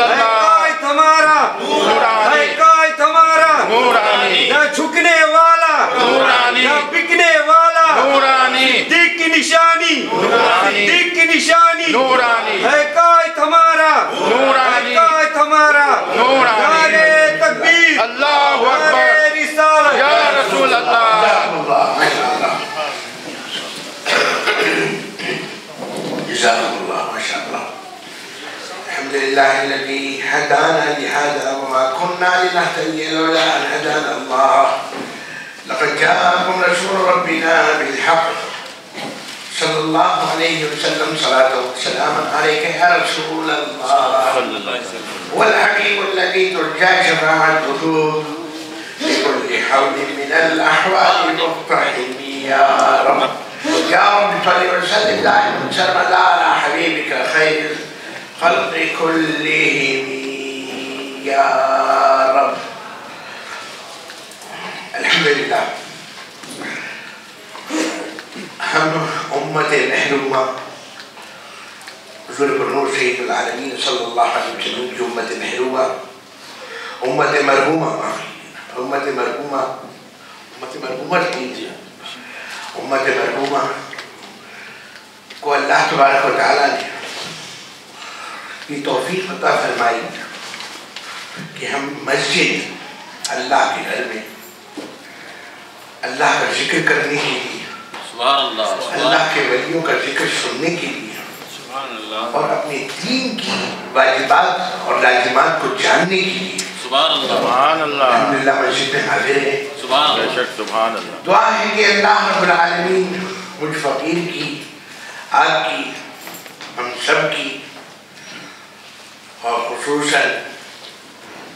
اللہ قائد ہمارا نورانی قائد ہمارا نورانی نہ جھکنے والا نورانی نہ بکنے والا نورانی صدیق کی نشانی نورانی صدیق کی نشانی نورانی ہے قائد ہمارا نورانی قائد ہمارا نورانی نعرے تکبیر اللہ اکبر نعرے رسالت یا رسول اللہ جزاكم الله ما شاء الله. الحمد لله الذي هدانا لهذا وما كنا لنهتدي لولا أن هدانا الله. لقد جاءكم رسول ربنا بالحق صلى الله عليه وسلم صلاة وسلاما عليك يا رسول الله والحبيب الذي ترجى شفاعته لكل حول من الأحوال مقتحم يا رب. يا رب صل وسلم دائما سرمدا على حبيبك خير خلق كلهم يا رب. الحمد لله ہم امت محرومہ حضور پرنور سید العالمین صلی اللہ علیہ وسلم کی امت محرومہ امت مرحومہ امت مرحومہ امت مرحومہ کو اللہ تبارک و تعالیٰ نے یہ توفیق عطا فرمائی کہ ہم مسجد اللہ کے گھر میں اللہ کا ذکر کرنے کے لیے اللہ کے ولیوں کا ذکر سننے کے لیے اور اپنے دین کی واجبات اور لازمات کو جاننے کے لیے سبحان اللہ الحمدللہ مسجد میں حاضر ہے. بے شک سبحان اللہ. دعا ہے کہ اللہ رب العالمین مجھ فقیر کی آپ کی ہم سب کی اور خصوصاً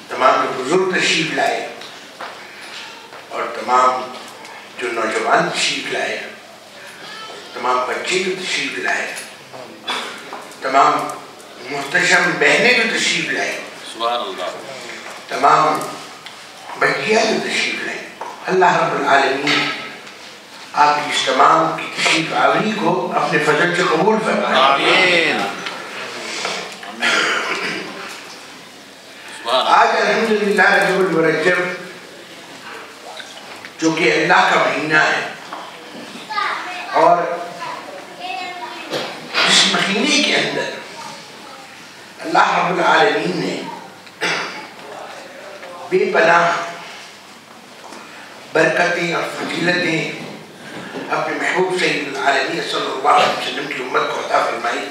تمام بزرگ تشریف لائے اور تمام جو نوجوان تشریف لائے تمام بچے جو تشریف لائے تمام محتشم بہنیں جو تشریف لائے تمام بچیاں جو تشریف لائے اللہ رب العالمین آپ کی اس تمام کی تشریف آوری کو اپنے فضل سے قبول فرمائے. آمین. آج الحمدللہ رجب المرجب جو کہ اللہ کا مہینہ ہے اور اس مہینے کے اندر اللہ رب العالمین نے بے پناہ برکتیں اور فضیلتیں اپنے محبوب سید العالمین صلی اللہ علیہ وسلم کی امت کو عطا فرمائی.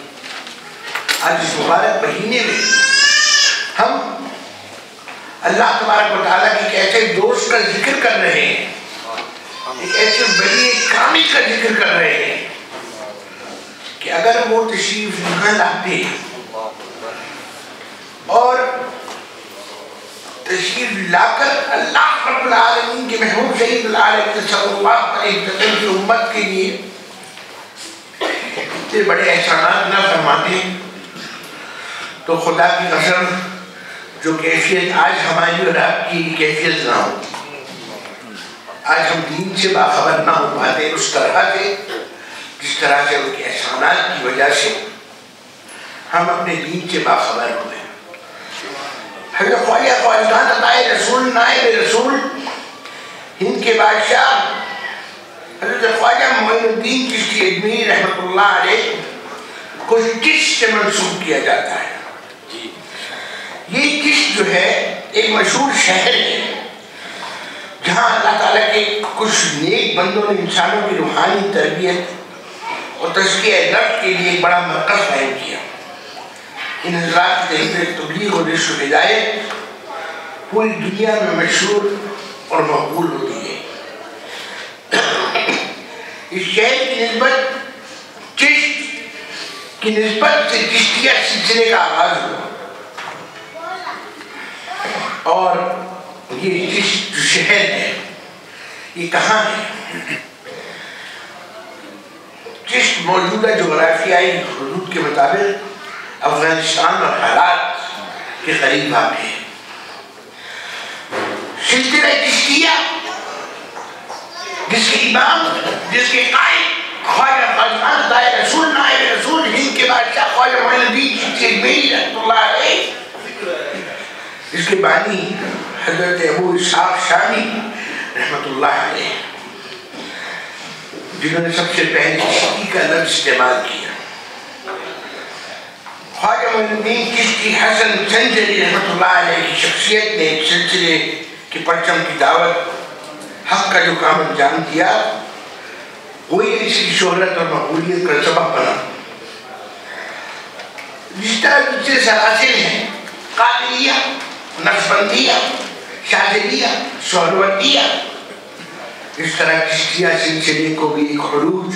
آج اس مبارک مہینے میں ہم اللہ تبارک و تعالیٰ کی ایک ایسے دوست کا ذکر کر رہے ہیں ایک ایسے بڑی کامی کا ذکر کر رہے ہیں کہ اگر وہ تشریف نہ لاتے اور تشریف لا کر اللہ رب العالمین کے محبوب سید العالمین صلی اللہ علیہ وسلم کی امت کے لیے اتنے بڑے احسانات نہ فرماتے تو خدا کی قسم جو کیفیت آج ہماری اور آپ کی کیفیت نہ ہو. آج ہم دین سے باخبر نہ ہو پاتے اس طرح سے جس طرح سے ان کے احسانات کی وجہ سے ہم اپنے دین سے باخبر ہوئے. حضرت خواجہ خواجگان عطائے رسول نائب رسول ہند کے بادشاہ حضرت خواجہ معین الدین چشتی اجمیری رحمۃ اللہ علیہ کو چشت سے منسوب کیا جاتا ہے. یہ چشت جو ہے ایک مشہور شہر ہے جہاں اللہ تعالیٰ کے کچھ نیک بندوں نے انسانوں کی روحانی تربیت اور تزکیہ نفس کے لیے ایک بڑا مرکز قائم کیا. ان حضرات کی تحریر تبلیغ اور نشر و ہدایت پوری دنیا میں مشہور اور مقبول ہوتی ہے. اس شہر کی نسبت چشت کی نسبت سے چشتیہ سلسلے کا آغاز ہوا اور یہ چشت جو شہر ہے یہ کہاں ہے؟ چشت موجودہ جغرافیائی حدود کے مطابق افغانستان اور حالات کے قریب واقع ہے. سلسلہ چشتیہ جس کے امام جس کے قائد خواجہ خواجگان عطائے رسول نائب رسول ہند کے بادشاہ خواجہ معین الدین چشتی اجمیری رحمۃ اللہ علیہ اس کے بانی حضرت ابو اسحاق شامی رحمت اللہ علیہ، جنہوں نے سب سے پہلے چشتی کا لفظ استعمال کیا. خواجہ معین الدین چشتی حسن سنجری رحمت اللہ علیہ کی شخصیت نے ایک سلسلے کی پرچم کی دعوت حق کا جو کام انجام دیا، وہی اس کی شہرت اور مقبولیت کا سبب بنا. جس طرح دوسرے سلاسل ہیں، قادریہ، نقشبندیہ، شاذلیہ، سہروردیہ، اس طرح چشتیہ سلسلے کو بھی ایک عروج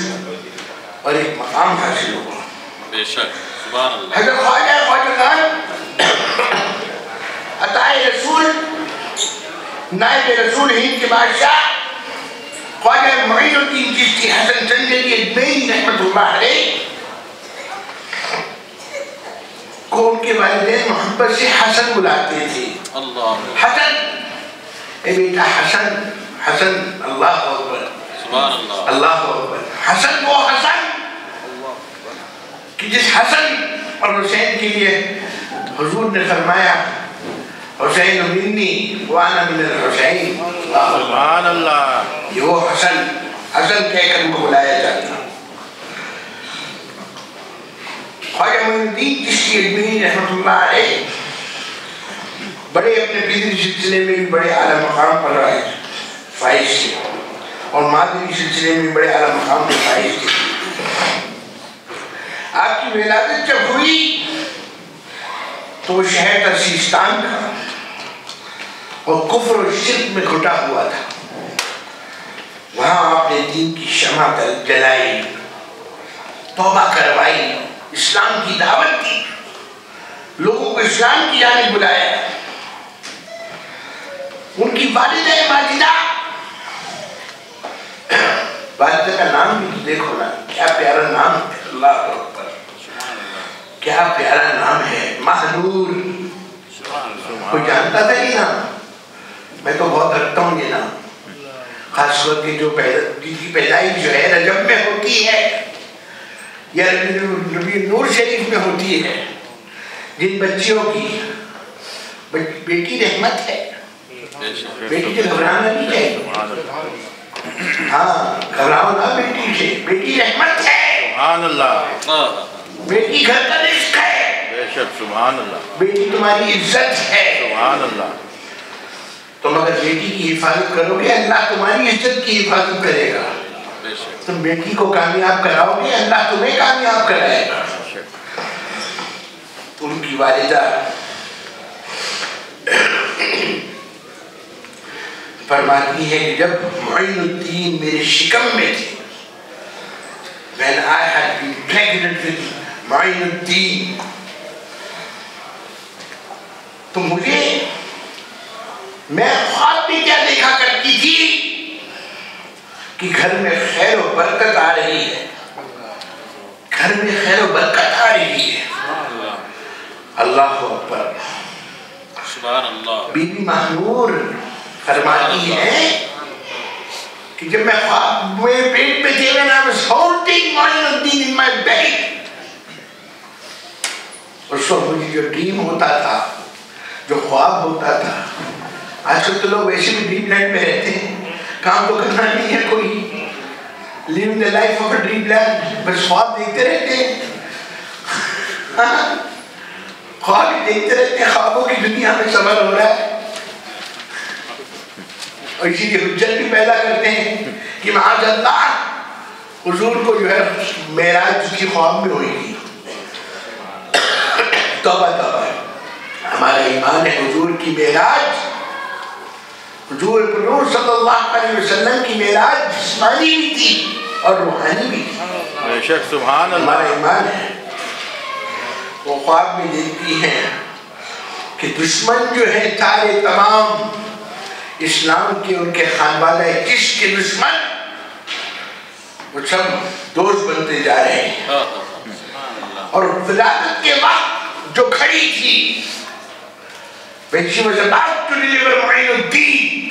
اور ایک مقام حاصل ہوا. بے شک سبحان اللہ. حضرت خواجہ خان عطائے رسول، نائب رسول ہند کے بادشاہ خواجہ معین الدین چشتی حسن سنجری اجمیری رحمت اللہ علیہ کو ان کے والدین محبت سے حسن بلاتے تھے. حسن اے بیٹا حسن، حسن، اللہ اکبر، سبحان اللہ، اللہ اکبر. حسن وہ حسن کہ جس حسن اور حسین کے لیے حضور نے فرمایا حسین منی وانا من الحسین. سبحان اللہ. یہ وہ حسن، حسن کہہ کر ان کو بلایا جاتا. خواجہ معین الدین چشتی اجمیری رحمت اللہ علیہ بڑے اپنے پیدری سلسلے میں بھی بڑے اعلیٰ مقام پر رہے فائز تھے، اور مادری سلسلے میں بڑے اعلیٰ مقام پر فائز تھے. آپ کی ولادت جب ہوئی تو وہ شہر تھا سیستان کا، اور کفر و شرک میں گھٹا ہوا تھا. وہاں آپ نے دین کی شمع جلائی، توبہ کروائی، اسلام کی دعوت دی، لوگوں کو اسلام کی جانب بلایا. ان کی والدہ ماجدہ، والدہ کا نام بھی دیکھو نا، کیا پیارا نام ہے. اللہ اکبر، کیا پیارا نام ہے، مہنور. کوئی جانتا تھا یہ نام؟ میں تو بہت رکھتا ہوں یہ نام، خاص طور کے جن کی پیدائش جو ہے رجب میں ہوتی ہے یا ربیع نور شریف میں ہوتی ہے، جن بچیوں کی بیٹی رحمت ہے. بیٹی سے گھبرانا نہیں چاہیے. ہاں گھبراؤ نہ بیٹی سے، بیٹی رحمت ہے. سبحان اللہ. بیٹی گھر کا رزق ہے. بے شک سبحان اللہ. بیٹی تمہاری عزت ہے. سبحان اللہ. تم اگر بیٹی کی حفاظت کرو گے اللہ تمہاری عزت کی حفاظت کرے گا. تم بیٹی کو کامیاب کراؤ گے اللہ تمہیں کامیاب کرائے گا. ان کی والدہ فرماتی ہے کہ جب معین الدین میرے شکم میں تھے، when I had been pregnant with معین الدین، تو مجھے میں خواب میں کیا دیکھا کرتی تھی کہ گھر میں خیر و برکت آ رہی ہے، گھر میں خیر و برکت آ رہی ہے. اللہ اکبر. سبحان اللہ. بی بی مہنور فرماتی ہے کہ جب میں خواب میں پیٹ میں تھے، when I was holding Moin Uddin in my belly، اس وقت مجھے جو ڈریم ہوتا تھا، جو خواب ہوتا تھا، آج کل تو لوگ ویسے بھی ڈریم لینڈ میں رہتے ہیں، کام تو کرنا نہیں ہے کوئی، living the life of a dream land، بس خواب دیکھتے رہتے ہیں. خواب دیکھتے رہتے ہیں، خوابوں کی دنیا میں سفر ہو رہا ہے، اور اسی لیے حجت بھی پیدا کرتے ہیں کہ معاذ اللہ حضور کو جو ہے معراج کی خواب میں ہوئی تھی. توبہ توبہ، ہمارا ایمان ہے حضور کی معراج، حضور نور صلی اللہ علیہ وسلم کی معراج جسمانی بھی تھی اور روحانی بھی تھی. بے شک سبحان اللہ. ہمارا ایمان ہے. وہ خواب میں دیکھتی ہیں کہ دشمن جو ہے سارے تمام اسلام کے، ان کے خانوادہ جس کے دشمن، وہ سب دوست بنتے جا رہے ہیں. اور ولادت کے وقت جو کھڑی تھی، when she was about to deliver Moin Uddin,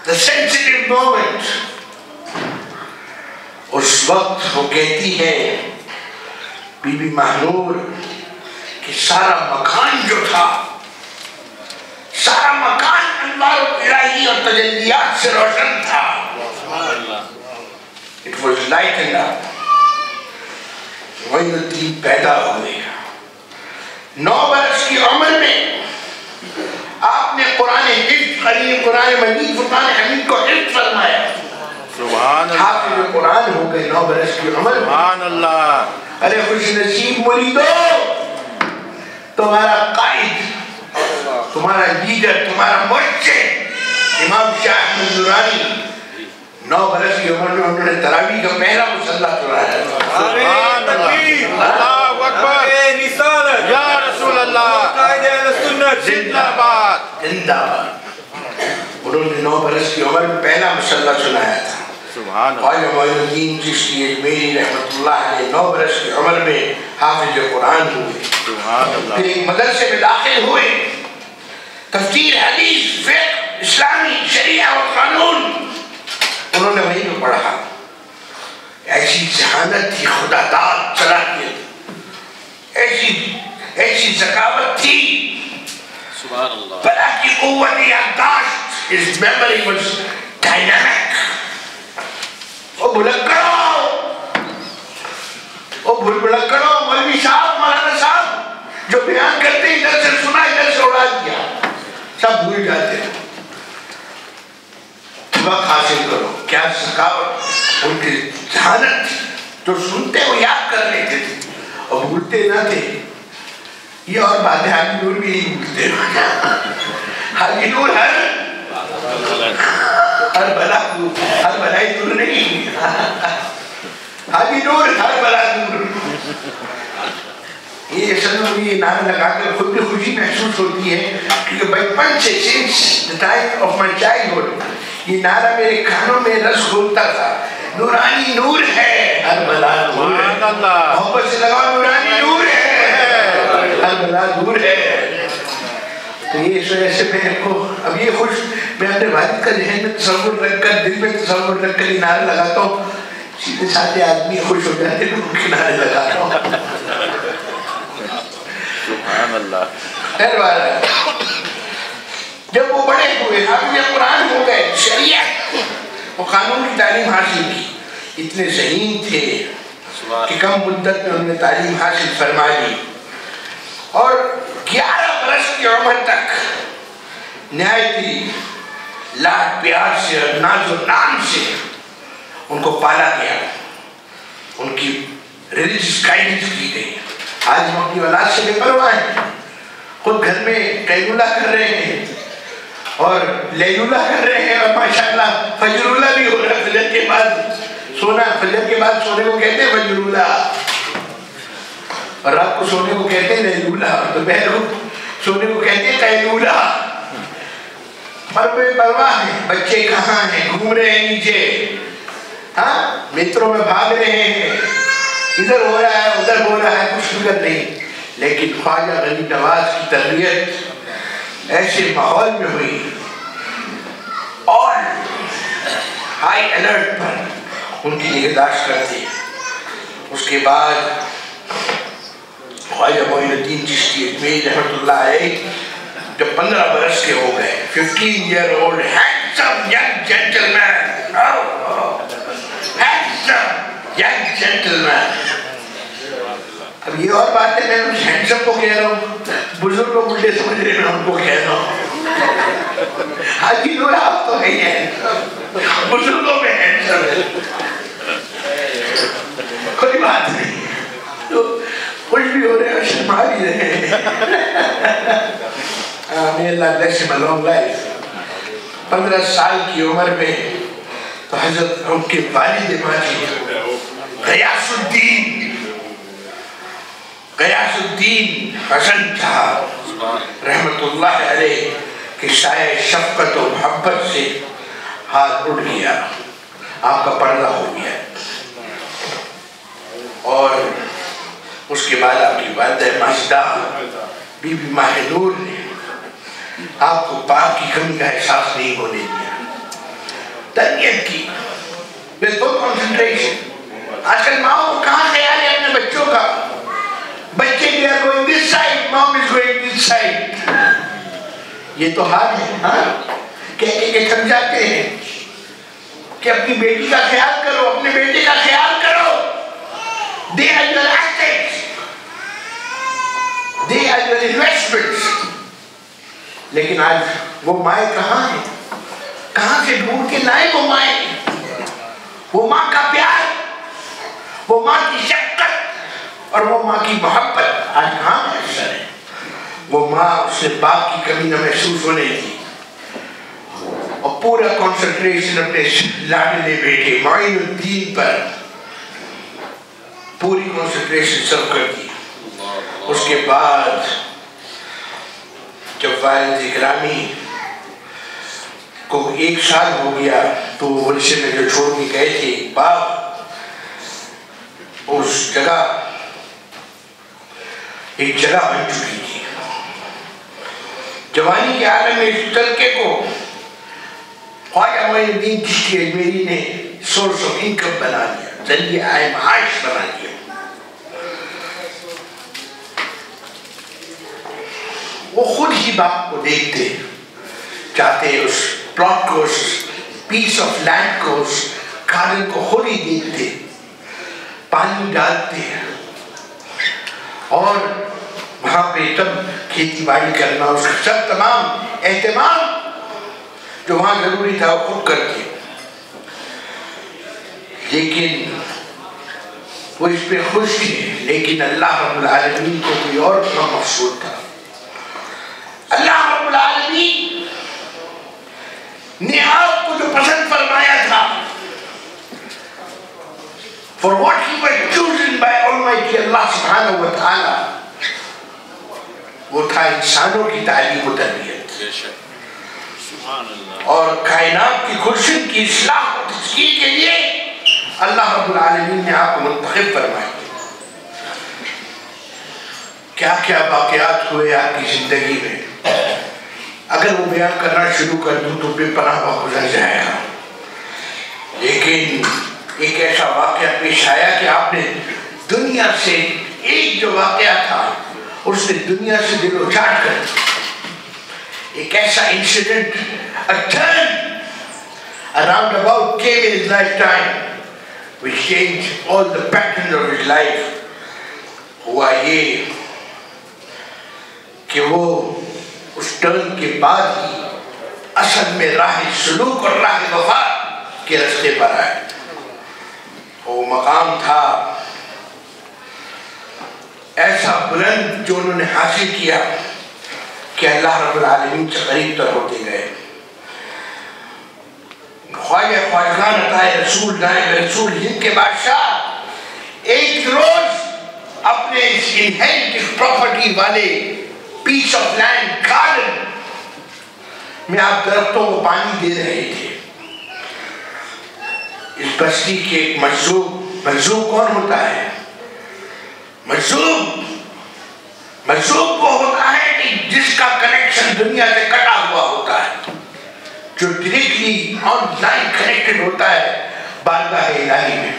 the sensitive moment، اس وقت وہ کہتی ہے بی بی مہنور کہ سارا مکان جو تھا اور تجلیات سے روشن تھا. It was lightened up. معین الدین پیدا ہوئے. 9 برس کی عمر میں آپ نے قرآن حفظ قریب قرآن مجید فرقان حمید کو حفظ فرمایا. سبحان اللہ. حافظ قرآن ہو گئے 9 برس کی عمر میں. سبحان اللہ. ارے خوش نصیب مریدو، تمہارا قائد، تمہارا لیڈر، تمہارا مرشد امام شاہ احمد نورانی 9 برس کی عمر میں انہوں نے تراویح کا پہلا مصلی چلایا. سبحان اللہ. اللہ اکبر. رسالت یا رسول اللہ. قائد اہل سنت زندہ باد. زندہ باد. انہوں نے 9 برس کی عمر میں پہلا مصلی چلایا تھا. سبحان اللہ. خواجہ معین الدین چشتی اجمیری رحمۃ اللہ علیہ 9 برس کی عمر میں حافظ قرآن ہوئے. سبحان اللہ. پھر ایک مدرسے میں داخل ہوئے. تفسیر، حدیث، فقہ، اسلامی شریعہ و قانون انہوں نے وہیں پہ پڑھا. ایسی ذہانت تھی، خدا داد صلاحیت، ایسی ذکاوت تھی، سبحان اللہ. بلا کی قوت یادداشت. His memory was dynamic. او بھلکڑو مولوی صاحب، مولانا صاحب جو بیان کرتے ہیں ادھر سے سنا ادھر سے اڑا دیا، سب بھول جاتے ہیں. وقت حاصل کرو. کیا ثقافت، ان کی ذہانت جو سنتے وہ یاد کر لیتے تھے اور بھولتے نہ تھے. یہ اور باتیں حاجی نور بھی نہیں بھولتے. حاجی نور ہر بلائی دور نہیں. حاجی نور ہر بلا دور. یہ اصل میں یہ نعرہ لگا کر خود بھی خوشی محسوس ہوتی ہے کیونکہ بچپن سے since the time of my childhood یہ نعرہ میرے کانوں میں رس گھومتا تھا. نورانی نور ہے، ہر بلا دور ہے. محبت سے لگاؤ، نورانی نور ہے، ہر بلا دور ہے. تو یہ اس وجہ سے میں کو اب یہ خوش میں اپنے والد کا ذہن میں تصور رکھ کر، دل میں تصور رکھ کر یہ نعرہ لگاتا ہوں. سیدھے ساتھے آدمی خوش ہو جاتے ہیں، ان کے نعرے لگاتا ہوں. سبحان اللہ. خیر بات ہے. جب وہ بڑے ہوئے، حافظ قرآن ہو گئے، شریعت اور قانون کی تعلیم حاصل کی. اتنے ذہین تھے کہ کم مدت میں انہوں نے تعلیم حاصل فرما لی اور 11 برس کی عمر تک نہایتی لاڈ پیار سے اور ناز و نام سے ان کو پالا گیا. ان کی ریلیجس گائیڈنس کی گئی. آج ہم اپنی اولاد سے بے پرواہ ہیں، خود گھر میں قیلولہ کر رہے ہیں اور لیلولہ کر رہے ہیں اور ماشاءاللہ فجرولہ بھی ہو رہا ہے. فجر کے بعد سونا، فجر کے بعد سونے کو کہتے ہیں فجرولہ، اور رات کو سونے کو کہتے ہیں لیلولہ، اور دوپہر کو سونے کو کہتے ہیں قیلولہ. پر بے پرواہ ہیں. بچے کہاں ہیں؟ گھوم رہے ہیں نیچے، ہاں متروں میں بھاگ رہے ہیں، ادھر ہو رہا ہے ادھر ہو رہا ہے، کچھ فکر نہیں. لیکن خواجہ غنی نواز کی تربیت ایسے ماحول میں ہوئی اور ہائی الرٹ پر ان کی نگہداشت کرتے. اس کے بعد خواجہ معین الدین چشتی اجمیری رحمۃ اللہ علیہ جب 15 برس کے ہو گئے، 15 year old handsome young gentleman, handsome young gentleman. اب یہ اور بات ہے، میں اس ہینڈسم کو کہہ رہا ہوں، بزرگ کو بلڈے سمجھ رہے میں ان کو کہہ رہا ہوں. حاجی نور آپ تو نہیں ہیں، بزرگوں میں ہینڈسم ہے، کوئی بات نہیں. تو خوش بھی ہو رہے ہیں اور شرما بھی رہے ہیں. May Allah bless him a long life. 15 سال کی عمر میں تو حضرت ان کے والد ماجد غیاث الدین حسن صاحب رحمت اللہ علیہ کے سائے شفقت و محبت سے ہاتھ اٹھ گیا، آپ کا پردہ ہو گیا. اور اس کے بعد آپ کی والدہ ماجدہ بی بی ماہ نور نے آپ کو پاک کی کمی کا احساس نہیں ہونے دیا، تربیت کی with full concentration. آج کل ماں کو کہاں خیال ہے اپنے بچوں کا؟ بچے they are going this side, mom is going this side. یہ تو حال ہے کہہ کے تھک جاتے ہیں کہ اپنی بیٹی کا خیال کرو، اپنے بیٹے کا خیال کرو. They are your assets. They are your investments. لیکن آج وہ مائیں کہاں ہیں؟ کہاں سے ڈھونڈ کے لائے وہ مائیں؟ وہ ماں کا پیار، وہ ماں کی شفقت اور وہ ماں کی محبت آج کہاں میسر ہے؟ وہ ماں اس سے باپ کی کمی نہ محسوس ہونے دی اور پورا کنسنٹریشن اپنے لاڈلے بیٹے معین الدین پر پوری کنسنٹریشن سب کر دی. اس کے بعد جب والد اکرامی کو 1 سال ہو گیا تو وہ ورثے میں جو چھوڑ کے گئے تھے باپ، اس جگہ ایک جگہ بن چکی تھی. جوانی کے عالم میں اس تلکے کو خواجہ معین الدین چشتی اجمیری نے سورس آف انکم بنا دیا، ذریعہ آئے معاش بنا دیا. وہ خود ہی باپ کو دیکھتے چاہتے، اس پلاٹ کو، اس پیس آف لینڈ کو، اس گارڈن کو خود ہی دیکھتے، پانی ڈالتے اور وہاں پہ تب کھیتی باڑی کرنا، اس کا سب تمام اہتمام جو وہاں ضروری تھا وہ خود کرتے. لیکن وہ اس پہ خوش تھے، لیکن اللہ رب العالمین کو کوئی اور مقصود تھا. اللہ رب العالمین نے آپ کو جو پسند فرمایا تھا for what he was chosen by Almighty Allah subhanahu wa ta'ala، وہ تھا انسانوں کی تعلیم و تربیت اور کائنات کی گلشن کی اصلاح و تشکیل کے لیے اللہ رب العالمین نے آپ کو منتخب فرمایا. کیا کیا واقعات ہوئے آپ کی زندگی میں، اگر وہ بیان کرنا شروع کر دوں تو بے پناہ وقت گزر جائے گا. لیکن ایک ایسا واقعہ پیش آیا کہ آپ نے دنیا سے ایک جو واقعہ تھا اس نے دنیا سے دل اچاٹ کر ایک ایسا incident a turn around about came in his lifetime which changed all the patterns of his life. ہوا یہ کہ وہ اس ٹرن کے بعد ہی اصل میں راہ سلوک اور راہ وفا کے رستے پر آئے. وہ مقام تھا ایسا بلند جو انہوں نے حاصل کیا کہ اللہ رب العالمین سے قریب تر ہوتے گئے. خواجہ خواجگان عطائے رسول نائب رسول ہند کے بادشاہ ایک روز اپنے انہیریٹڈ پراپرٹی والے پیس آف لینڈ گارڈن میں آپ درختوں کو پانی دے رہے تھے. اس بستی کے ایک مجذوب کون ہوتا ہے؟ مجذوب وہ ہوتا ہے کہ جس کا کنیکشن دنیا سے کٹا ہوا ہوتا ہے، جو ڈائریکٹلی آن لائن کنیکٹڈ ہوتا ہے بارگاہ الہی میں.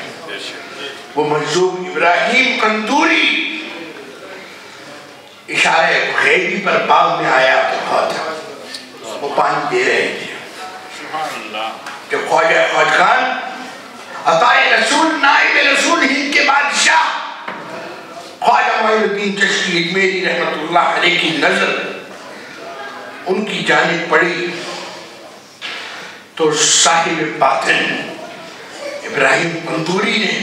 وہ مجذوب ابراہیم قندوری اشارہ غیبی پر باغ میں آیا تھا، وہ پانی دے رہے تھے. جب خواجہ خواجگان عطائے رسول نائب رسول ہند کے بادشاہ خواجہ معین الدین چشتی اجمیری رحمت اللہ علیہ کی نظر ان کی جانب پڑی تو صاحب باطن ابراہیم قندوری نے،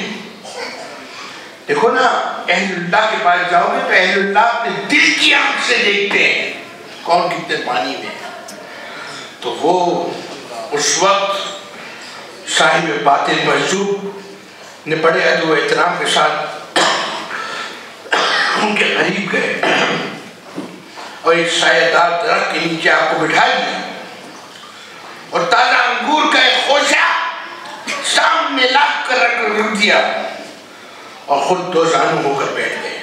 دیکھو نا اہل اللہ کے پاس جاؤ گے تو اہل اللہ اپنے دل کی آنکھ سے دیکھتے ہیں کون کتنے پانی میں. تو وہ اس وقت صاحب باطن مجذوب نے بڑے ادب و احترام کے ساتھ ان کے قریب گئے اور ایک سایہ دار درخت کے نیچے آپ کو بٹھا دیا اور تازہ انگور کا ایک خوشہ سامنے لا کر رکھ دیا اور خود دو زانو ہو کر بیٹھ گئے.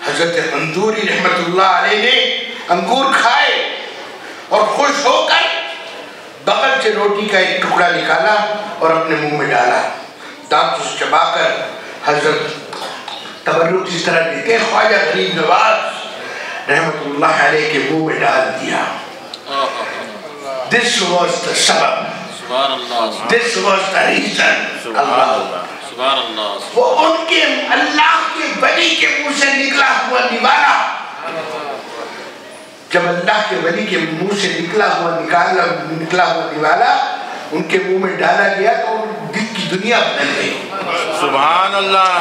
حضرت قندوری رحمت اللہ علیہ نے انگور کھائے اور خوش ہو کر بغل سے روٹی کا ایک ٹکڑا نکالا اور اپنے منہ میں ڈالا. دانت سے چبا کر حضرت تبرک اس طرح دیتے خواجہ غریب نواز رحمت اللہ علیہ کے منہ میں ڈال دیا. This was the sabab. سبحان اللہ. This was the reason. سبحان اللہ. سبحان اللہ. وہ ان کے اللہ کے ولی کے منہ سے نکلا ہوا نوالا، جب اللہ کے ولی کے منہ سے نکلا ہوا نوالا ان کے منہ میں ڈالا گیا تو دل کی دنیا بدل گئی. سبحان اللہ.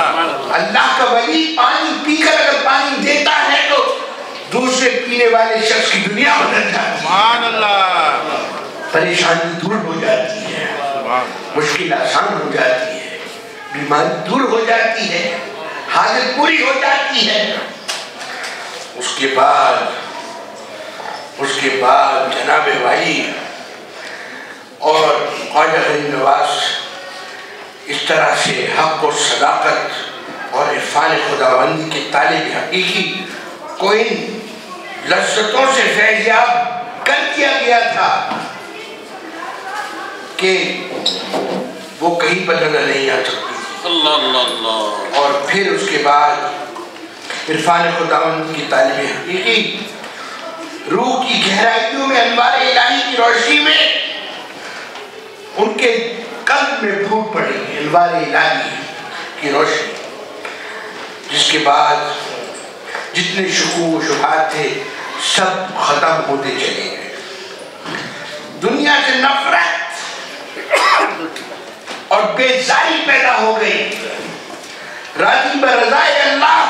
اللہ کا ولی پانی پی کر اگر پانی دیتا ہے تو دوسرے پینے والے شخص کی دنیا بدل جاتی ہے. سبحان اللہ. پریشانی دور ہو جاتی ہے، مشکل آسان ہو جاتی ہے، بیماری دور ہو جاتی ہے، حاجت پوری ہو جاتی ہے. اس کے بعد جناب والی اور خواجہ غریب نواز اس طرح سے حق و صداقت اور عرفان خداوندی کے طالب حقیقی کو ان لذتوں سے فیضیاب کر دیا گیا تھا کہ وہ کہیں پر نظر نہیں آ سکتی. اللہ. اور پھر اس کے بعد عرفان خداوند کی طالب حقیقی روح کی گہرائیوں میں انوار الہی کی روشنی میں ان کے قلب میں پھوٹ پڑی انوار الہی کی روشنی، جس کے بعد جتنے شکوک و شبہات تھے سب ختم ہوتے چلے گئے. دنیا سے نفرت اور بیزاری پیدا ہو گئی، راضی برضائے اللہ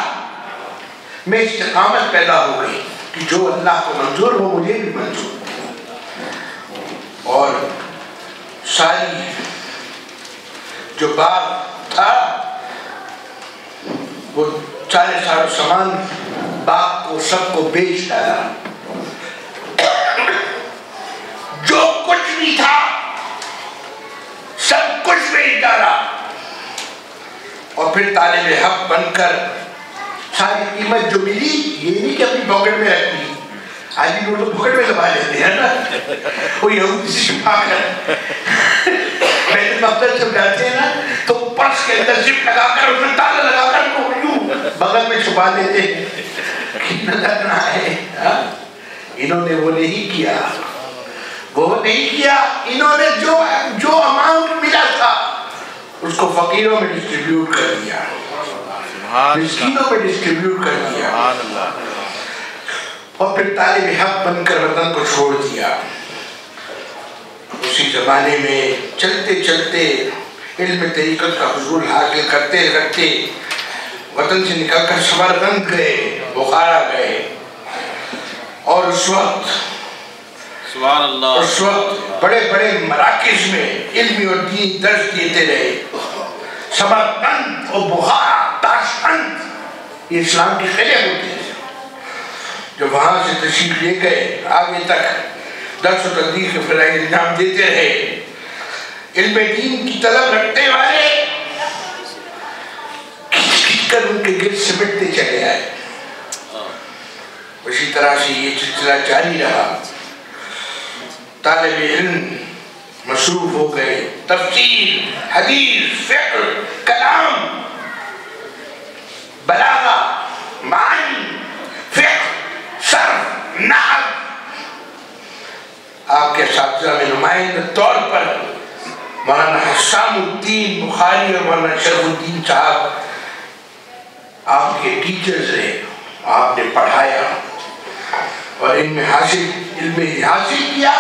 میں استقامت پیدا ہو گئی کہ جو اللہ کو منظور ہو مجھے بھی منظور. اور ساری جو باغ تھا وہ سارے سامان باغ کو سب کو بیچ ڈالا، جو کچھ بھی تھا سب کچھ بیچ ڈالا، اور پھر طالب حق بن کر ساری قیمت جو ملی یہ نہیں کہ اپنی پاکٹ میں رکھ لی. آج بھی لوگ پاکٹ میں دبا لیتے ہیں نا، وہ یہودی سے چھپا کر بیت المقدس جب جاتے ہیں نا تو پرس کے اندر زپ لگا کر اس میں تالا لگا کر کو یوں بغل میں چھپا لیتے ہیں کہ نظر نہ آئے. انہوں نے وہ نہیں کیا، انہوں نے جو اماؤنٹ ملا تھا اس کو فقیروں میں ڈسٹریبیوٹ کر دیا، مسکینوں میں ڈسٹریبیوٹ کر دیا، اور پھر طالب حق بن کر وطن کو چھوڑ دیا. اسی زمانے میں چلتے چلتے علم طریقت کا حصول حاصل کرتے کرتے وطن سے نکل کر سمرقند گئے، بخارا گئے، اور اس وقت بڑے بڑے مراکز میں علمی اور دینی درس دیتے رہے. سمرقند اور بخارا، تاشقند یہ اسلام کے قلعے ہوتے ہیں. جو وہاں سے تشریف لے گئے آگے تک درس و تدریس کے فلاحی انجام دیتے رہے. علم دین کی طلب رکھتے والے کھچ کر ان کے گرد سمٹتے چلے آئے. اسی طرح سے یہ سلسلہ جاری رہا. طالب علم مصروف ہو گئے، تفسیر، حدیث، فقہ، کلام، بلاغہ، معنی، فقہ، صرف، نحو. آپ کے اساتذہ میں نمائندہ طور پر مولانا حسام الدین بخاری اور مولانا شرف الدین صاحب آپ کے ٹیچرز رہے. آپ نے پڑھایا اور علم حاصل کیا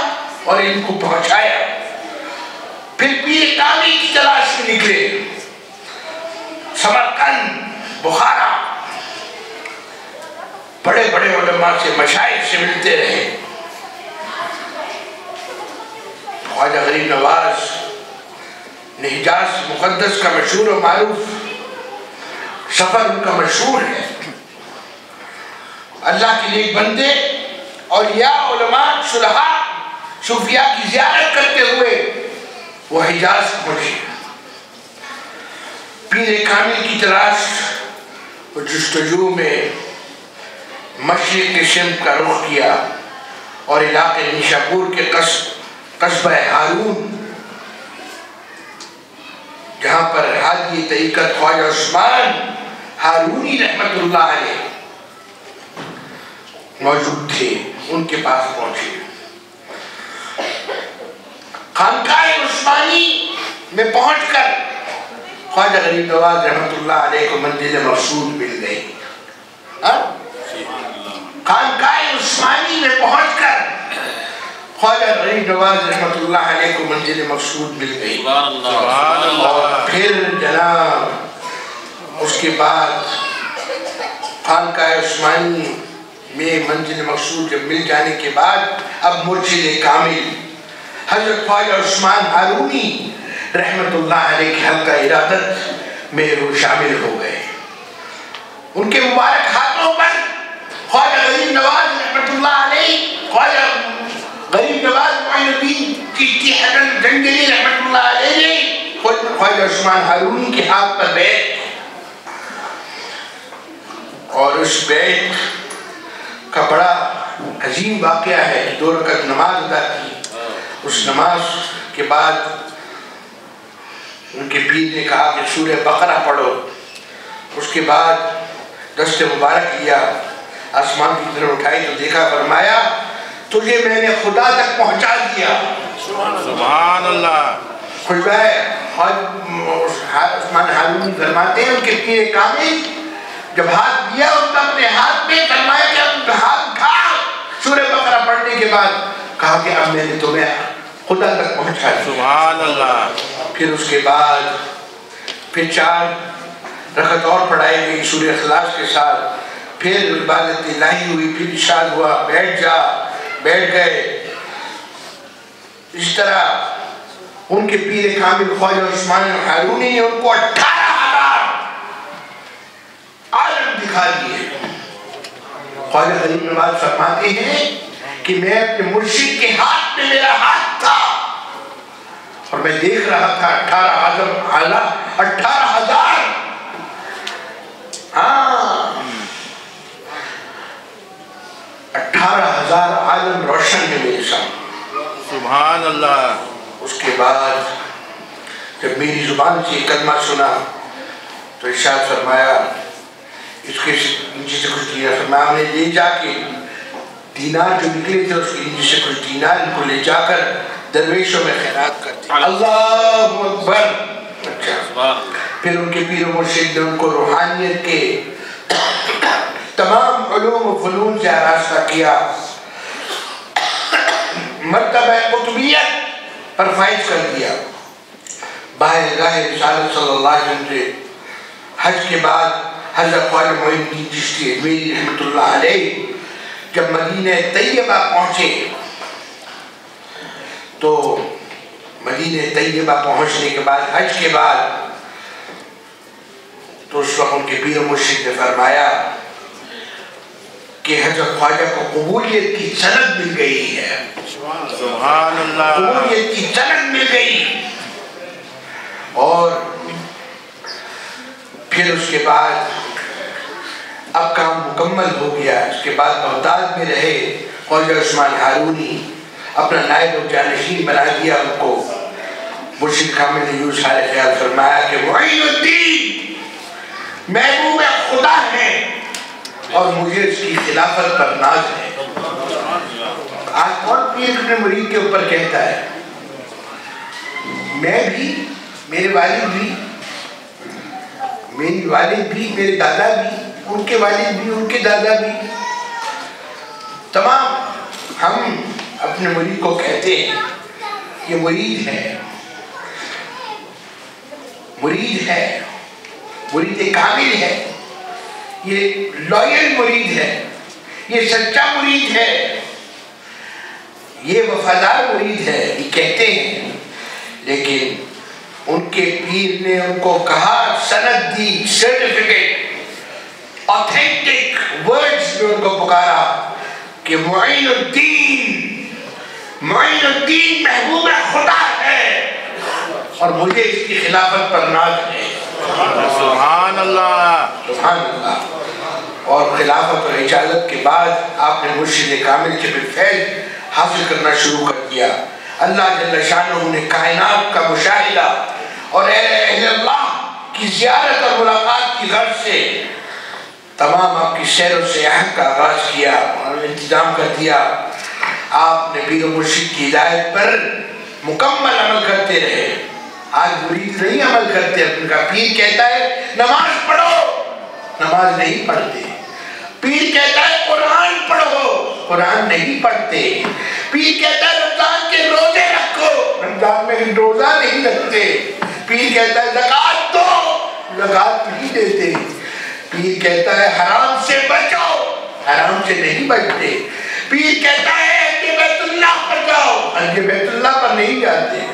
اور علم کو پہنچایا. پھر پیر کامل کی تلاش میں نکلے، سمرقند، بخارا، بڑے بڑے علماء سے، مشائخ سے ملتے رہے. خواجہ غریب نواز نے حجاز مقدس کا مشہور و معروف سفر ان کا مشہور ہے. اللہ کے لیے بندے اور یا علماء صلحاء صوفیاء کی زیارت کرتے ہوئے وہ حجاز پہنچے. پیر کامل کی تلاش و جستجو میں مشرق کے سمت کا رخ کیا اور علاقے نیشاپور کے قصبہ ہارون جہاں پر حاجی طریقت خواجہ عثمان ہارونی رحمت اللہ علیہ موجود تھے ان کے پاس پہنچے. خانقاہ عثمانی میں پہنچ کر خواجہ غریب نواز رحمت اللہ علیہ کو منزل مقصود مل گئی. خانقاہ عثمانی میں پہنچ کر خواجہ غریب نواز رحمت اللہ علیہ کو منزل مقصود مل گئی. اور پھر جناب اس کے بعد خانقاہ عثمانی میں منزل مقصود جب مل جانے کے بعد اب مرشد کامل حضرت خواجہ عثمان ہارونی رحمت اللہ علیہ کے حلقہ ارادت میں وہ شامل ہو گئے. ان کے مبارک ہاتھوں پر خواجہ غریب نواز رحمت اللہ علیہ، خواجہ غریب نواز معین الدین چشتی حسن زنجانی رحمت اللہ علیہ نے خواجہ عثمان ہارونی کے ہاتھ پر بیعت، اور اس بیعت کا بڑا عظیم واقعہ ہے کہ 2 رکعت نماز ادا کی. اس نماز کے بعد ان کے پیر نے کہا کہ سورہ بقرہ پڑھو. اس کے بعد دست مبارک لیا، آسمان کی طرف اٹھائی تو دیکھا، فرمایا تجھے میں نے خدا تک پہنچا دیا. سبحان اللہ. خوش ہے. عثمان ہارونی فرماتے ہیں ان کے پیر کامل جب ہاتھ دیا ان کا اپنے ہاتھ میں، فرمایا کہ اب ہاتھ اٹھا. سورہ بقرہ پڑھنے کے بعد کہا کہ اب میں نے تمہیں خدا تک پہنچا دیا. سبحان اللہ. پھر اس کے بعد پھر 4 رکعت اور پڑھائی گئی سورہ اخلاص کے ساتھ. پھر عبادت الہی ہوئی، پھر ارشاد ہوا بیٹھ گئے. اس طرح ان کے پیر کامل خواجہ عثمان ہارونی نے ان کو 18,000 عالم دکھا دیے. خواجہ غریب نواز فرماتے ہیں کہ میں اپنے مرشد کے ہاتھ میں میرا ہاتھ تھا اور میں دیکھ رہا تھا 18,000 18,000 عالم روشن ہے میرے سامنے. سبحان اللہ. اس کے بعد جب میری زبان سے کلمہ سنا تو ارشاد فرمایا اس کے نیچے سے کچھ دینار، فرمایا ہم نے لے جا کے دینار جو نکلے تھے اس کے نیچے سے کچھ دینار ان کو لے جا کر درویشوں میں خیرات کرتے. اللہ اکبر. پھر ان کے پیر و مرشد نے ان کو روحانیت کے تمام علوم و فنون سے آراستہ کیا، مرتبہ قطبیت پر فائز کر دیا. باہر راہ رسالت صلی اللہ علیہ وسلم سے حج کے بعد حضرت خواجہ معین الدین چشتی اجمیری رحمت اللہ علیہ جب مدینہ طیبہ پہنچے تو مدینہ طیبہ پہنچنے کے بعد حج کے بعد تو اس وقت ان کے پیر و مرشد نے فرمایا کہ حضرت خواجہ کو قبولیت کی سند مل گئی ہے. سبحان اللہ. قبولیت کی سند مل گئی. اور پھر اس کے بعد اب کام مکمل ہو گیا. اس کے بعد بغداد میں رہے خواجہ عثمان ہارونی، اپنا نائب و جانشین بنا دیا ان کو. مرشد کامل نے یوں سارے خیال فرمایا کہ معین الدین محبوب خدا ہے اور مجھے اس کی خلافت پر ناز ہے. آج کون پیر اپنے مرید کے اوپر کہتا ہے؟ میں بھی، میرے والد بھی، میری والد بھی، میرے دادا بھی، ان کے والد بھی، ان کے دادا بھی، تمام ہم اپنے مرید کو کہتے ہیں یہ مرید ہے، مرید ہے، مرید کامل ہے، یہ لائل مرید ہے، یہ سچا مرید ہے، یہ وفادار مرید ہے، یہ کہتے ہیں. لیکن ان کے پیر نے ان کو کہا، سند دی، سرٹیفکیٹ، آتھینٹک ورڈز میں ان کو پکارا کہ معین الدین محبوب خدا ہے اور مجھے اس کی خلافت پر ناز ہے. سبحان اللہ. سبحان اللہ. اور خلافت اور اجازت کے بعد آپ نے مرشد کامل کے فیض حاصل کرنا شروع کر دیا. اللہ جل شانہ نے کائنات کا مشاہدہ اور اہل اللہ کی زیارت اور ملاقات کی غرض سے تمام آپ کی سیر و سیاحت کا آغاز کیا اور انتظام کر دیا. آپ نے پیر و مرشد کی ہدایت پر مکمل عمل کرتے رہے. آج مرید نہیں عمل کرتے. ان کا پیر کہتا ہے نماز پڑھو، نماز نہیں پڑھتے. پیر کہتا ہے قرآن پڑھو، قرآن نہیں پڑھتے. پیر کہتا ہے رمضان کے روزے رکھو، رمضان میں روزہ نہیں رکھتے. پیر کہتا ہے زکوٰۃ دو، زکوٰۃ نہیں دیتے. پیر کہتا ہے حرام سے بچو، حرام سے نہیں بچتے. پیر کہتا ہے کہ بیت اللہ پر جاؤ، کہ بیت اللہ پر نہیں جاتے.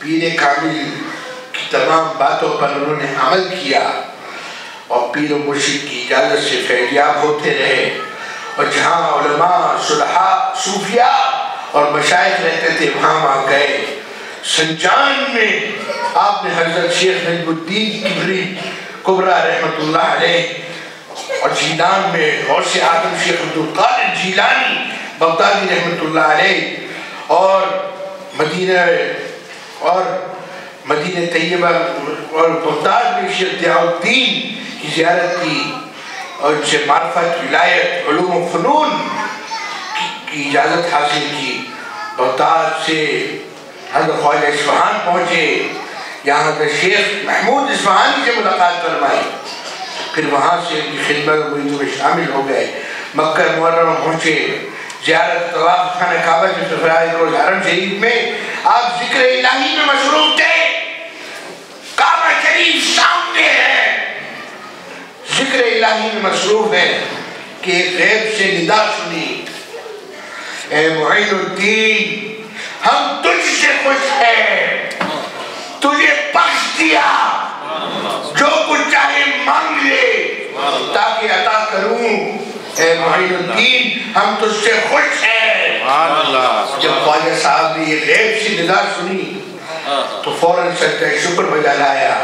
پیر کامل کی تمام باتوں پر انہوں نے عمل کیا اور پیر و مرشد کی اجازت سے فیضیاب ہوتے رہے. اور جہاں علماء، صلحاء، صوفیاء اور مشائخ رہتے تھے وہاں گئے. سنجان میں آپ نے حضرت شیخ نجم الدین کبری کبریٰ رحمۃ اللہ علیہ، اور جیلان میں غوث اعظم شیخ عبدالقادر جیلانی بغدادی رحمۃ اللہ علیہ، اور مدینہ طیبہ اور بغداد میں شیخ ضیاء الدین کی زیارت کی اور ان سے معرفت، ولایت، علوم و فنون کی اجازت حاصل کی. بغداد سے حضرت خواجہ اصفہان پہنچے، یہاں کا شیخ محمود اصفہانی سے ملاقات فرمائی. پھر وہاں سے ان کی خدمت و مریدوں میں شامل ہو گئے. مکہ مکرمہ پہنچے، زیارت طواف خانہ کعبہ کے سفرائے روز حرم شریف میں آپ ذکر الہی میں مصروف تھے. کعبہ شریف سامنے ہے، ذکر الہی میں مصروف ہے کہ ایک غیب سے ندا سنی، اے معین الدین ہم تجھ سے خوش ہیں، تجھے بخش دیا، جو کچھ چاہے مانگ لے تاکہ عطا کروں. اے معین الدین ہم تجھ سے خوش ہیں. جب خواجہ صاحب نے یہ غیب سے ندا سنی تو فوراً سجدہ شکر بجا لایا،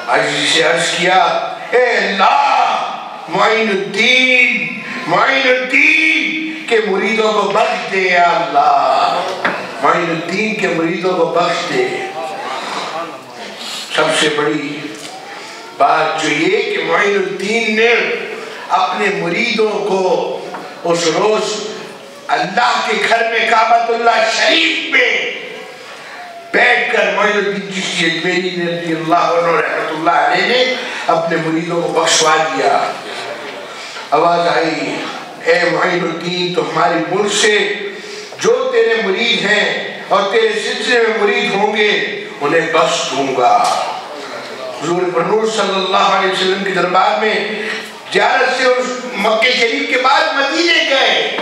عزیز سے عرض کیا اے اللہ معین الدین، معین الدین کے مریدوں کو بخش دے. یا اللہ معین الدین کے مریدوں کو بخش دے. سب سے بڑی بات جو یہ کہ معین الدین نے اپنے مریدوں کو اس روز اللہ کے گھر میں کعبۃ اللہ شریف میں بیٹھ کر معین الدین چشتی اجمیری رضی اللہ عنہ رحمۃ اللہ علیہ نے اپنے مریدوں کو بخشوا دیا. آواز آئی اے معین الدین تو ہماری ملک سے جو تیرے مرید ہیں اور تیرے سلسلے میں مرید ہوں گے انہیں بخش دوں گا. حضور نور صلی اللہ علیہ وسلم کے دربار میں زیارت سے اس مکہ شریف کے بعد مدینے گئے.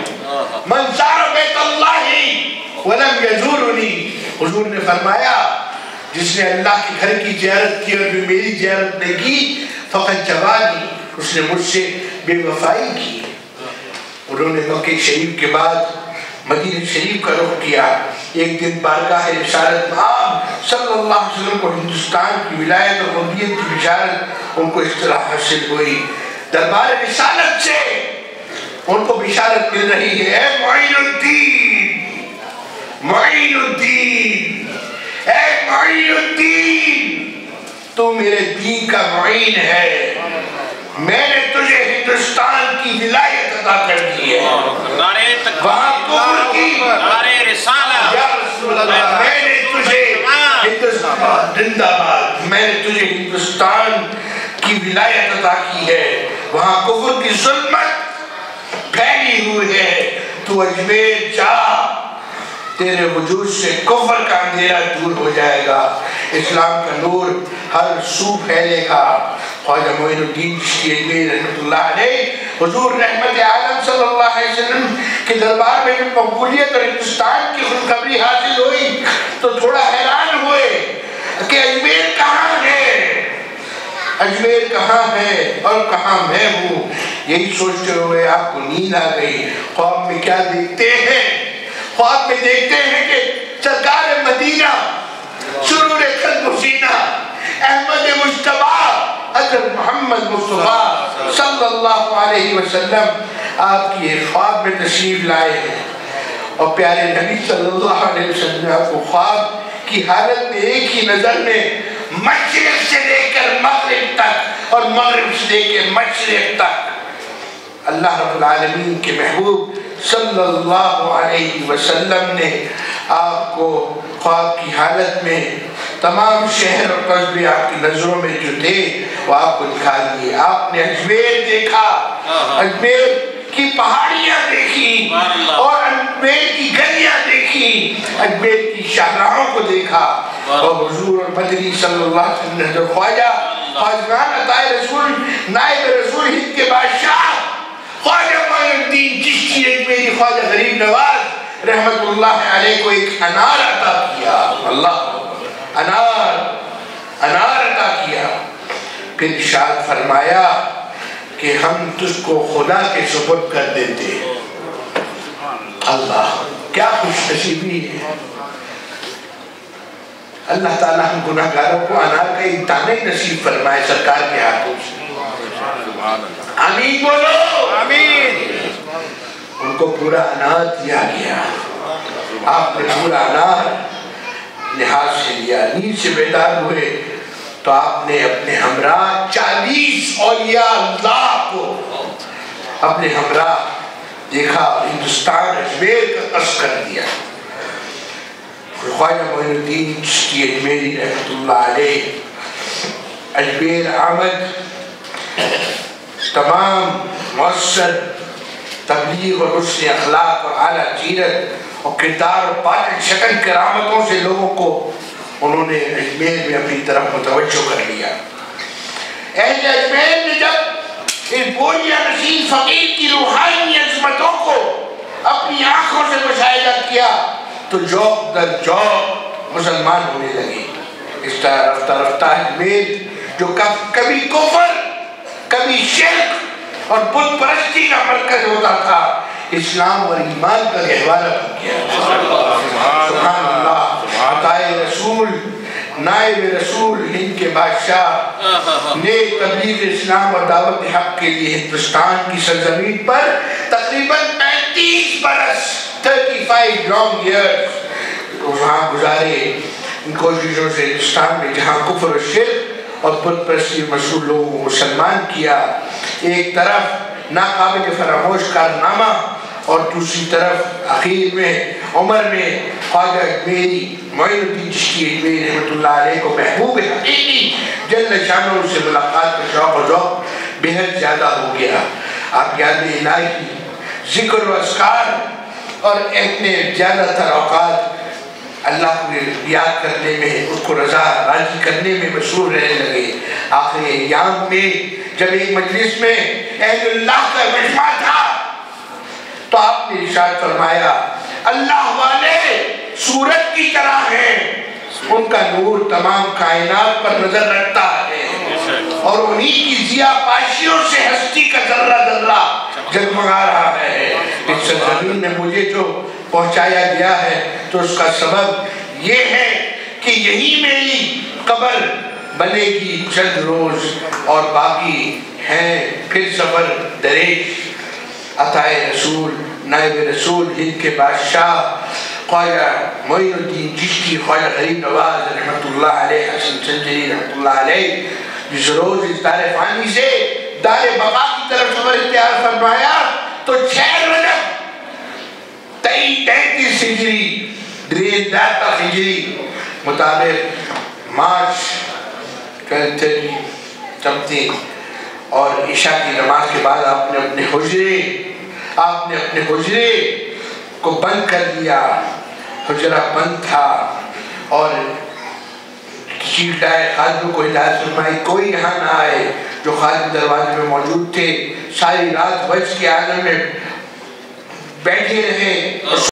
من زار بیت اللہ ولم یزورنی، حضور نے فرمایا جس نے اللہ کے گھر کی زیارت کی اور بھی میری زیارت نہیں کی فقط جوانی، اس نے مجھ سے بے وفائی کی. انہوں نے مکہ شریف کے بعد مدینہ شریف کا رخ کیا. ایک دن بارگاہ رسالت آپ صلی اللہ علیہ وسلم کو ہندوستان کی ولایت اور ربوبیت کی بشارت ان کو اس طرح حاصل ہوئی. دربار رسالت سے ان کو بشارت مل رہی ہے اے معین الدین، معین الدین، اے معین الدین تو میرے دین کا معین ہے، میں نے تجھے ہندوستان کی ولایت عطا کر دی ہے. وہاں کفر کی یا رسول اللہ میں نے تجھے ہندوستان زندہ باد، میں نے تجھے ہندوستان کی ولایت عطا کی ہے. وہاں کفر کی ظلمت پھیلی ہوئی ہے، تو اجمیر جا، تیرے وجود سے کفر کا اندھیرا دور ہو جائے گا، اسلام کا نور ہر سو پھیلے گا. خواجہ معین الدین چشتی اجمیری رحمۃ اللہ علیہ حضور رحمت عالم صلی اللہ علیہ وسلم کے دربار میں جب مقبولیت اور ہندوستان کی خوشخبری حاصل ہوئی تو تھوڑا حیران ہوئے کہ اجمیر کہاں ہے، اجمیر کہاں ہے اور کہاں میں ہوں. یہی سوچتے ہوئے آپ کو نیند آ گئی. خواب میں کیا دیکھتے ہیں؟ خواب میں دیکھتے ہیں کہ سرکار مدینہ سرور قلب و سینہ احمد مجتبیٰ حضرت محمد مصطفیٰ صلی اللہ علیہ وسلم آپ کی خواب میں تشریف لائے ہیں. اور پیارے نبی صلی اللہ علیہ وسلم نے آپ کو خواب کی حالت میں ایک ہی نظر میں مشرق سے لے کر مغرب تک اور مغرب سے لے کے مشرق تک اللہ رب العالمین کے محبوب صلی اللہ علیہ وسلم نے آپ کو خواب کی حالت میں تمام شہر اور قصبے آپ کی نظروں میں جو تھے وہ آپ کو دکھا دیے. آپ نے اجمیر دیکھا, اجمیر کی پہاڑیاں دیکھی اور اجمیر کی گلیاں دیکھی, اجمیر کی شاہراہوں کو دیکھا. اور حضور اور مدنی صلی اللہ علیہ وسلم نے جو خواجہ خواجگان عطائے رسول نائب رسول ہند کے بادشاہ خواجہ معین الدین چشتی اجمیری خواجہ غریب نواز رحمت اللہ علیہ کو ایک انار عطا کیا. اللہ انار عطا کیا. پھر ارشاد فرمایا کہ ہم تجھ کو خدا کے سپرد کر دیتے. اللہ کیا خوش نصیبی ہے. اللہ تعالیٰ ہم گناہگاروں کو انار کا ایک دانہ نصیب فرمائے سرکار کے ہاتھوں سے. آمین بولو. آمین. ان کو پورا انار دیا گیا. آپ نے پورا انار لحاظ سے لیا. نیند سے بیدار ہوئے تو آپ نے اپنے ہمراہ 40 اولیاء اللہ کو اپنے ہمراہ دیکھا. ہندوستان اجمیر کا قصد کر دیا. خواجہ معین الدین چشتی اجمیری رحمت اللہ علیہ اجمیر آمد. تمام مؤثر تبلیغ اور حسن اخلاق اور اعلیٰ سیرت اور کردار اور پاک شکل کرامتوں سے لوگوں کو انہوں نے اجمیر میں اپنی طرف متوجہ کر لیا. اہل اجمیر نے جب اس بوریہ نشین فقیر کی روحانی عظمتوں کو اپنی آنکھوں سے مشاہدہ کیا تو جوق در جوق مسلمان ہونے لگے. اس طرح رفتہ رفتہ اجمیر جو کبھی کفر کبھی شرک اور بت پرستی کا مرکز ہوتا تھا اسلام اور ایمان کا گہوارہ بن گیا. سبحان اللہ. عطائے رسول نائب رسول ہند کے بادشاہ نے تبلیغ اسلام اور دعوت حق کے لیے ہندوستان کی سرزمین پر تقریباً 35 برس 35 long years وہاں گزارے. ان کوششوں سے ہندوستان میں جہاں کفر و شرک اور بت پرستی مشہور لوگوں کو مسلمان کیا, ایک طرف ناقابل فراموش کارنامہ اور دوسری طرف اخیر میں عمر میں خواجہ اجمیری معین الدین چشتی اجمیری رحمت اللہ علیہ کو محبوب حقیقی جل شانہ سے ملاقات کا شوق و ذوق بہت زیادہ ہو گیا. آپ یاد الہی ذکر و اذکار اور اتنے زیادہ تر اوقات اللہ کو یاد کرنے میں, اس کو رضا راضی کرنے میں مشغول رہنے لگے. آخر ایام میں جب ایک مجلس میں اہل اللہ کا مجمع تھا تو آپ نے ارشاد فرمایا اللہ والے سورج کی طرح ہیں, ان کا نور تمام کائنات پر نظر رکھتا ہے اور انہی کی ضیاء پاشیوں سے ہستی کا ذرہ ذرہ جگمگا رہا ہے. اس سرزمین میں مجھے جو پہنچایا گیا ہے تو اس کا سبب یہ ہے کہ یہی میری قبر بنے گی چند روز اور باقی ہیں پھر سفر دریش. عطائے رسول نائب رسول ہند کے بادشاہ خواجہ معین الدین چشتی خواجہ غریب نواز رحمت اللہ علیہ حسن سنجری رحمت اللہ علیہ جس روز اس دار فانی سے دار بقا کی طرف سفر اختیار فرمایا تو 6 رجب 33 ہجری دریز داتا ہجری مطابق مارچ 23 اور عشاء کی نماز کے بعد آپ نے اپنے حجرے کو بند کر دیا. حجرہ بند تھا اور چیلٹائے خادم کو ہدایت فرمائی کوئی یہاں نہ آئے. جو خادم دروازے میں موجود تھے ساری رات وجہ کے عالم میں بیٹھے رہے.